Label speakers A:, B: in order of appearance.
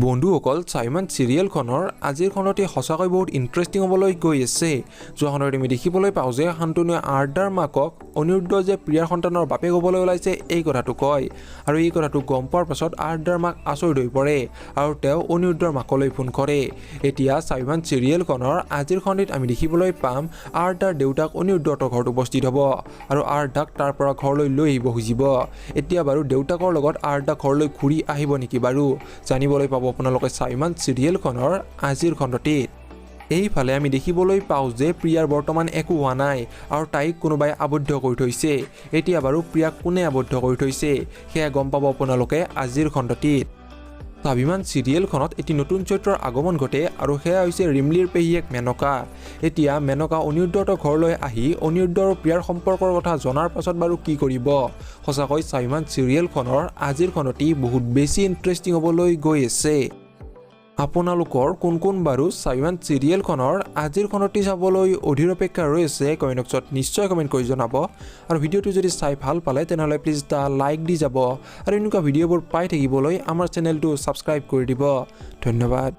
A: বন্ধুসকল স্বাভিমান চিৰিয়েলখনৰ আজিৰ খণ্ডটি সঁচাকৈ বহুত ইণ্টাৰেষ্টিং হ'বলৈ গৈ আছে। যোৱা খণ্ডত আমি দেখিবলৈ পাওঁ যে শান্তনুৱে আৰ্দাৰ মাকক অনিৰুদ্ধ যে প্ৰিয়াৰ সন্তানৰ বাপেক হ'বলৈ ওলাইছে এই কথাটো কয় আৰু এই কথাটো গম পোৱাৰ পাছত আৰ্দাৰ মাক আচৰিত হৈ পৰে আৰু তেওঁ অনিৰুদ্ধৰ মাকলৈ ফোন কৰে। এতিয়া স্বাভিমান চিৰিয়েলখনৰ আজিৰ খণ্ডত আমি দেখিবলৈ পাম আৰ্দাৰ দেউতাক অনিৰুদ্ধৰ ঘৰত উপস্থিত হ'ব আৰু আৰ্দাক তাৰ পৰা ঘৰলৈ লৈ আহিব খুজিব। এতিয়া বাৰু দেউতাকৰ লগত আৰ্দা ঘৰলৈ ঘূৰি আহিব নেকি বাৰু জানিবলৈ পাব আপোনালোকে স্বাভিমান চিৰিয়েলখনৰ আজিৰ খণ্ডটিত। এইফালে আমি দেখিবলৈ পাওঁ যে প্ৰিয়াৰ বৰ্তমান একো হোৱা নাই আৰু তাইক কোনোবাই আবদ্ধ কৰি থৈছে। এতিয়া বাৰু প্ৰিয়াক কোনে আবদ্ধ কৰি থৈছে সেয়া গম পাব আপোনালোকে আজিৰ খণ্ডটিত। স্বাভিমান চিৰিয়েলখনত এটি নতুন চৰিত্ৰৰ আগমন ঘটে আৰু সেয়া হৈছে ৰিমলিৰ পেহীয়েক মেনকা। এতিয়া মেনকা অনিৰুদ্ধৰ ঘৰলৈ আহি অনিৰুদ্ধ আৰু প্ৰিয়াৰ সম্পৰ্কৰ কথা জনাৰ পাছত বাৰু কি কৰিব। সঁচাকৈ স্বাভিমান চিৰিয়েলখনৰ আজিৰ খণ্ডটি বহুত বেছি ইণ্টাৰেষ্টিং হ'বলৈ গৈ আছে। আপোনালোকৰ কোন কোন বাৰু স্বাভিমান চিৰিয়েলখনৰ আজিৰ খণ্ডটি চাবলৈ অধীৰ অপেক্ষা ৰৈ আছে কমেণ্ট বক্সত নিশ্চয় কমেণ্ট কৰি জনাব আৰু ভিডিঅ'টো যদি চাই ভাল পালে তেনেহ'লে প্লিজ এটা লাইক দি যাব আৰু এনেকুৱা ভিডিঅ'বোৰ পাই থাকিবলৈ আমাৰ চেনেলটো ছাবস্ক্ৰাইব কৰি দিব। ধন্যবাদ।